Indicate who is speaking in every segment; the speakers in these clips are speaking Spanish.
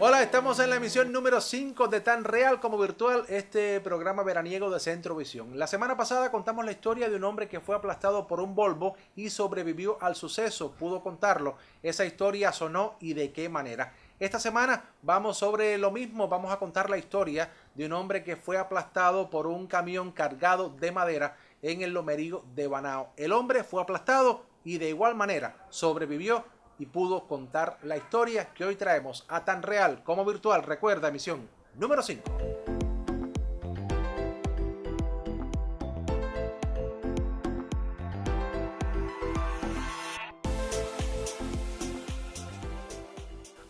Speaker 1: Hola, estamos en la emisión número 5 de Tan Real como Virtual, este programa veraniego de Centro Visión. La semana pasada contamos la historia de un hombre que fue aplastado por un Volvo y sobrevivió al suceso, pudo contarlo. Esa historia sonó y de qué manera. Esta semana vamos sobre lo mismo, vamos a contar la historia de un hombre que fue aplastado por un camión cargado de madera en el lomerío de Banao. El hombre fue aplastado y de igual manera sobrevivió y pudo contar la historia que hoy traemos a Tan Real como Virtual. Recuerda, emisión número 5.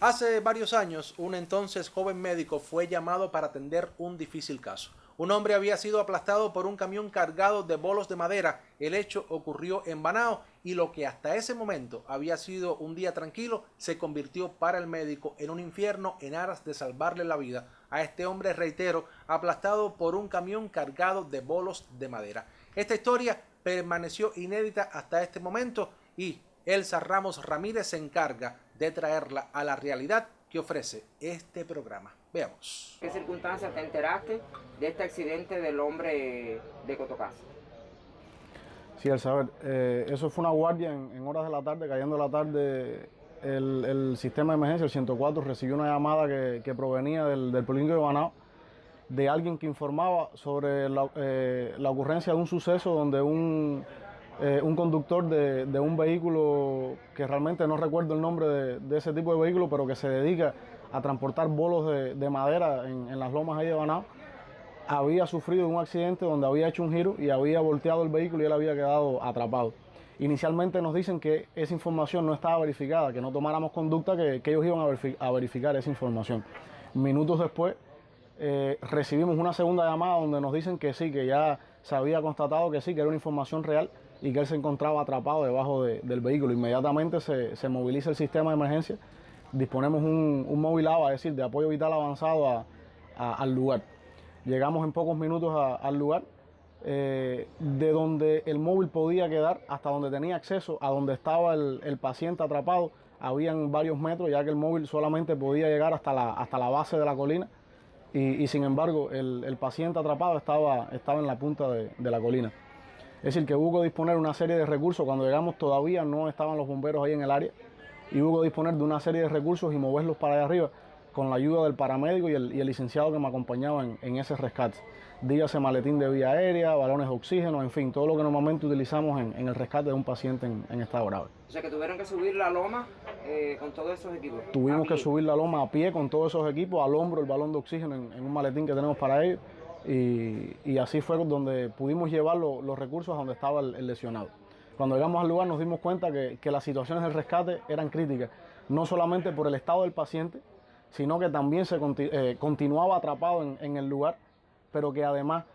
Speaker 1: Hace varios años, un entonces joven médico fue llamado para atender un difícil caso. Un hombre había sido aplastado por un camión cargado de bolos de madera. El hecho ocurrió en Banao y lo que hasta ese momento había sido un día tranquilo se convirtió para el médico en un infierno en aras de salvarle la vida a este hombre, reitero, aplastado por un camión cargado de bolos de madera. Esta historia permaneció inédita hasta este momento y Elsa Ramos Ramírez se encarga de traerla a la realidad que ofrece este programa. Veamos.
Speaker 2: ¿Qué circunstancias te enteraste de este accidente del hombre de Cotocasa?
Speaker 3: Sí, al saber, eso fue una guardia en horas de la tarde, cayendo la tarde, el sistema de emergencia, el 104, recibió una llamada que provenía del Polingo de Banao, de alguien que informaba sobre la ocurrencia de un suceso donde un conductor de un vehículo, que realmente no recuerdo el nombre de ese tipo de vehículo, pero que se dedica a transportar bolos de madera en las lomas ahí de Banao, había sufrido un accidente donde había hecho un giro y había volteado el vehículo y él había quedado atrapado. Inicialmente nos dicen que esa información no estaba verificada, que no tomáramos conducta, que ellos iban a verificar esa información. Minutos después recibimos una segunda llamada donde nos dicen que sí, que ya se había constatado que sí, que era una información real y que él se encontraba atrapado debajo del vehículo. Inmediatamente se moviliza el sistema de emergencia, disponemos un móvil AVA, es decir, de apoyo vital avanzado al lugar. Llegamos en pocos minutos al lugar, de donde el móvil podía quedar hasta donde tenía acceso, a donde estaba el paciente atrapado. Habían varios metros, ya que el móvil solamente podía llegar hasta la base de la colina y sin embargo el paciente atrapado estaba en la punta de la colina. Es decir, que hubo que disponer una serie de recursos. Cuando llegamos todavía no estaban los bomberos ahí en el área y hubo que disponer de una serie de recursos y moverlos para allá arriba con la ayuda del paramédico y el licenciado que me acompañaba en ese rescate. Dígase maletín de vía aérea, balones de oxígeno, en fin, todo lo que normalmente utilizamos en el rescate de un paciente en estado grave.
Speaker 2: O sea que tuvieron que subir la loma con todos esos equipos.
Speaker 3: Tuvimos que subir la loma a pie con todos esos equipos, al hombro el balón de oxígeno en un maletín que tenemos para ellos. Y así fue donde pudimos llevar los recursos a donde estaba el lesionado. Cuando llegamos al lugar nos dimos cuenta que las situaciones del rescate eran críticas, no solamente por el estado del paciente, sino que también se continuaba atrapado en el lugar, pero que además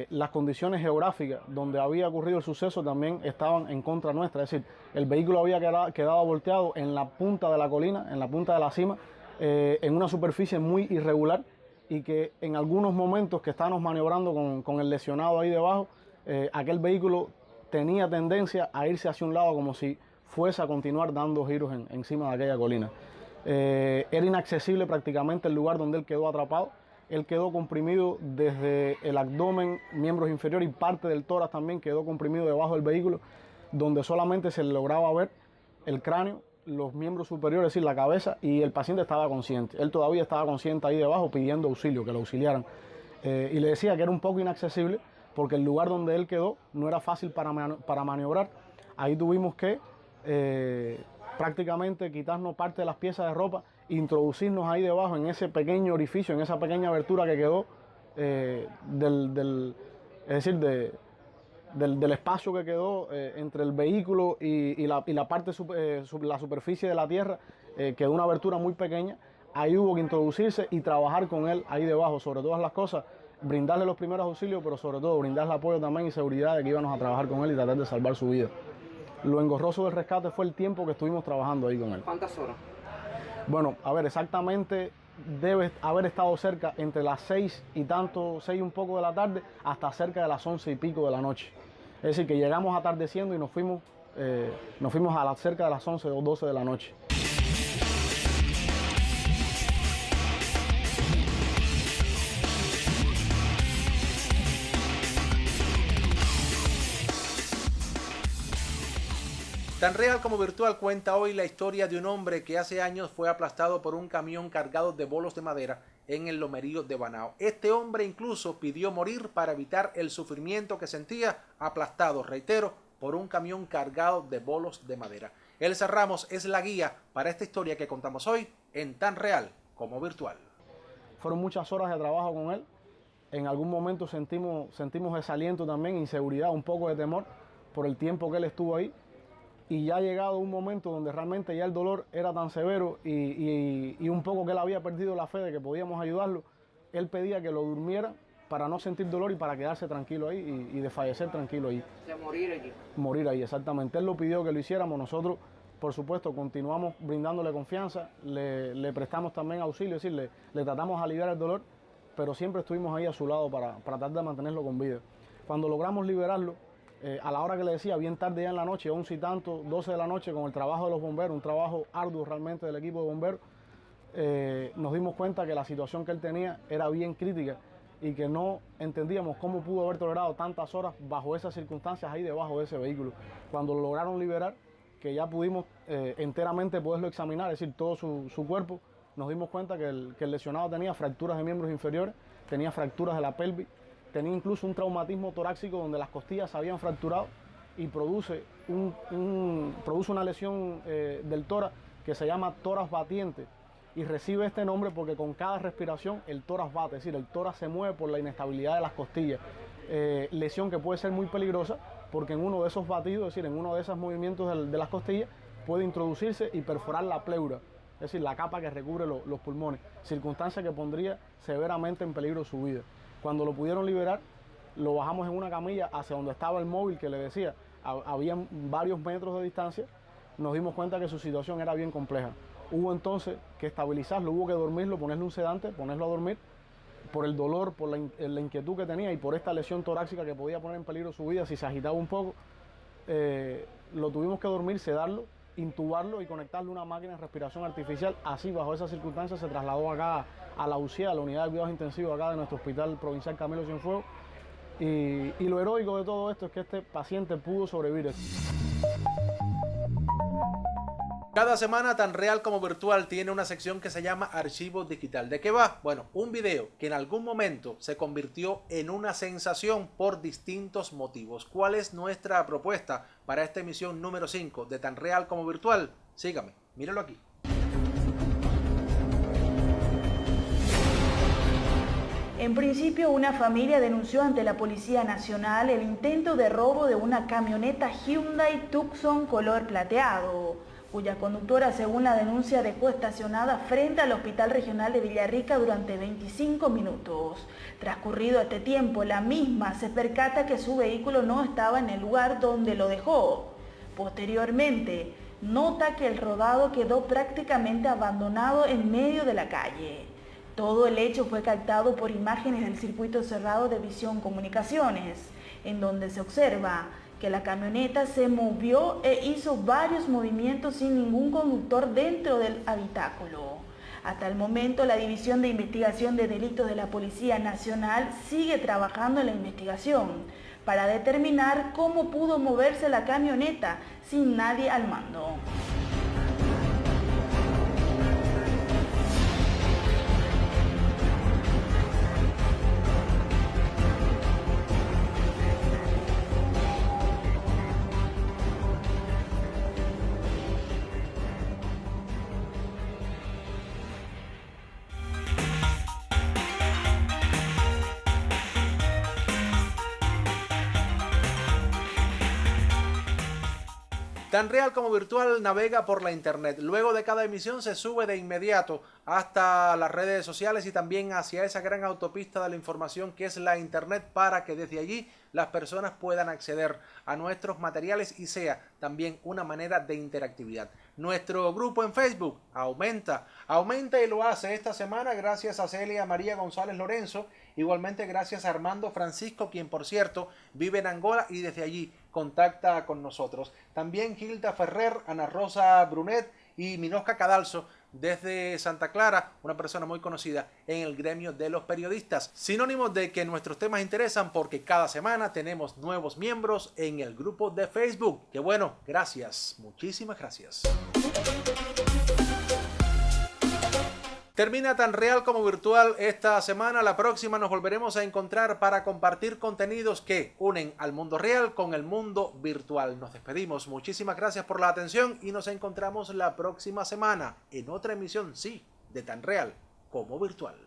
Speaker 3: las condiciones geográficas donde había ocurrido el suceso también estaban en contra nuestra. Es decir, el vehículo había quedado volteado en la punta de la colina, en la punta de la cima, en una superficie muy irregular, y que en algunos momentos que estábamos maniobrando con el lesionado ahí debajo, aquel vehículo tenía tendencia a irse hacia un lado como si fuese a continuar dando giros encima de aquella colina. Era inaccesible prácticamente el lugar donde él quedó atrapado. Él quedó comprimido desde el abdomen, miembros inferiores y parte del tórax también quedó comprimido debajo del vehículo, donde solamente se lograba ver el cráneo, los miembros superiores, es decir, la cabeza, y el paciente estaba consciente. Él todavía estaba consciente ahí debajo pidiendo auxilio, que lo auxiliaran. Y le decía que era un poco inaccesible porque el lugar donde él quedó no era fácil para maniobrar. Ahí tuvimos que prácticamente quitarnos parte de las piezas de ropa, introducirnos ahí debajo en ese pequeño orificio, en esa pequeña abertura que quedó del espacio que quedó entre el vehículo y la parte la superficie de la tierra, quedó una abertura muy pequeña. Ahí hubo que introducirse y trabajar con él ahí debajo, sobre todas las cosas, brindarle los primeros auxilios, pero sobre todo brindarle apoyo también y seguridad de que íbamos a trabajar con él y tratar de salvar su vida. Lo engorroso del rescate fue el tiempo que estuvimos trabajando ahí con él.
Speaker 2: ¿Cuántas horas?
Speaker 3: Bueno, a ver, exactamente debe haber estado cerca entre las 6 y un poco de la tarde hasta cerca de las 11 y pico de la noche. Es decir, que llegamos atardeciendo y nos fuimos a cerca de las 11 o 12 de la noche.
Speaker 1: Tan real como virtual cuenta hoy la historia de un hombre que hace años fue aplastado por un camión cargado de bolos de madera en el lomerío de Bonao. Este hombre incluso pidió morir para evitar el sufrimiento que sentía aplastado, reitero, por un camión cargado de bolos de madera. Elsa Ramos es la guía para esta historia que contamos hoy en Tan Real como Virtual.
Speaker 3: Fueron muchas horas de trabajo con él. En algún momento sentimos desaliento también, inseguridad, un poco de temor por el tiempo que él estuvo ahí. Y ya ha llegado un momento donde realmente ya el dolor era tan severo y un poco que él había perdido la fe de que podíamos ayudarlo. Él pedía que lo durmiera para no sentir dolor y para quedarse tranquilo ahí y desfallecer tranquilo ahí.
Speaker 2: O sea, morir allí.
Speaker 3: Morir ahí, exactamente. Él lo pidió que lo hiciéramos. Nosotros, por supuesto, continuamos brindándole confianza, le prestamos también auxilio, es decir, le tratamos de aliviar el dolor, pero siempre estuvimos ahí a su lado para tratar de mantenerlo con vida. Cuando logramos liberarlo, a la hora que le decía, bien tarde ya en la noche, 11 y tanto, 12 de la noche, con el trabajo de los bomberos, un trabajo arduo realmente del equipo de bomberos, nos dimos cuenta que la situación que él tenía era bien crítica y que no entendíamos cómo pudo haber tolerado tantas horas bajo esas circunstancias ahí debajo de ese vehículo. Cuando lo lograron liberar, que ya pudimos enteramente poderlo examinar, es decir, todo su cuerpo, nos dimos cuenta que el lesionado tenía fracturas de miembros inferiores, tenía fracturas de la pelvis, tenía incluso un traumatismo torácico donde las costillas se habían fracturado y produce una lesión del tórax que se llama tórax batiente y recibe este nombre porque con cada respiración el tórax bate, es decir, el tórax se mueve por la inestabilidad de las costillas. Lesión que puede ser muy peligrosa porque en uno de esos batidos, es decir, en uno de esos movimientos de las costillas puede introducirse y perforar la pleura, es decir, la capa que recubre los pulmones, circunstancia que pondría severamente en peligro su vida. Cuando lo pudieron liberar, lo bajamos en una camilla hacia donde estaba el móvil que le decía, había varios metros de distancia, nos dimos cuenta que su situación era bien compleja. Hubo entonces que estabilizarlo, hubo que dormirlo, ponerle un sedante, ponerlo a dormir, por el dolor, por la inquietud que tenía y por esta lesión torácica que podía poner en peligro su vida si se agitaba un poco. Lo tuvimos que dormir, sedarlo, intubarlo y conectarle una máquina de respiración artificial. Así, bajo esas circunstancias, se trasladó acá a la UCI, a la unidad de cuidados intensivos acá de nuestro hospital provincial Camilo Cienfuegos. Y lo heroico de todo esto es que este paciente pudo sobrevivir.
Speaker 1: Cada semana, Tan Real como Virtual tiene una sección que se llama Archivo Digital. ¿De qué va? Bueno, un video que en algún momento se convirtió en una sensación por distintos motivos. ¿Cuál es nuestra propuesta para esta emisión número 5 de Tan Real como Virtual? Sígame, míralo aquí.
Speaker 4: En principio, una familia denunció ante la Policía Nacional el intento de robo de una camioneta Hyundai Tucson color plateado, cuya conductora, según la denuncia, dejó estacionada frente al Hospital Regional de Villarrica durante 25 minutos. Transcurrido este tiempo, la misma se percata que su vehículo no estaba en el lugar donde lo dejó. Posteriormente, nota que el rodado quedó prácticamente abandonado en medio de la calle. Todo el hecho fue captado por imágenes del circuito cerrado de Visión Comunicaciones, en donde se observa que la camioneta se movió e hizo varios movimientos sin ningún conductor dentro del habitáculo. Hasta el momento, la División de Investigación de Delitos de la Policía Nacional sigue trabajando en la investigación para determinar cómo pudo moverse la camioneta sin nadie al mando.
Speaker 1: Tan Real como Virtual navega por la internet. Luego de cada emisión se sube de inmediato hasta las redes sociales y también hacia esa gran autopista de la información que es la internet, para que desde allí las personas puedan acceder a nuestros materiales y sea también una manera de interactividad. Nuestro grupo en Facebook aumenta y lo hace esta semana gracias a Celia María González Lorenzo, igualmente gracias a Armando Francisco, quien por cierto vive en Angola y desde allí contacta con nosotros. También Gilda Ferrer, Ana Rosa Brunet y Minosca Cadalso desde Santa Clara, una persona muy conocida en el gremio de los periodistas. Sinónimo de que nuestros temas interesan porque cada semana tenemos nuevos miembros en el grupo de Facebook. Que bueno, gracias, muchísimas gracias. Termina Tan Real como Virtual esta semana. La próxima nos volveremos a encontrar para compartir contenidos que unen al mundo real con el mundo virtual. Nos despedimos. Muchísimas gracias por la atención y nos encontramos la próxima semana en otra emisión, sí, de Tan Real como Virtual.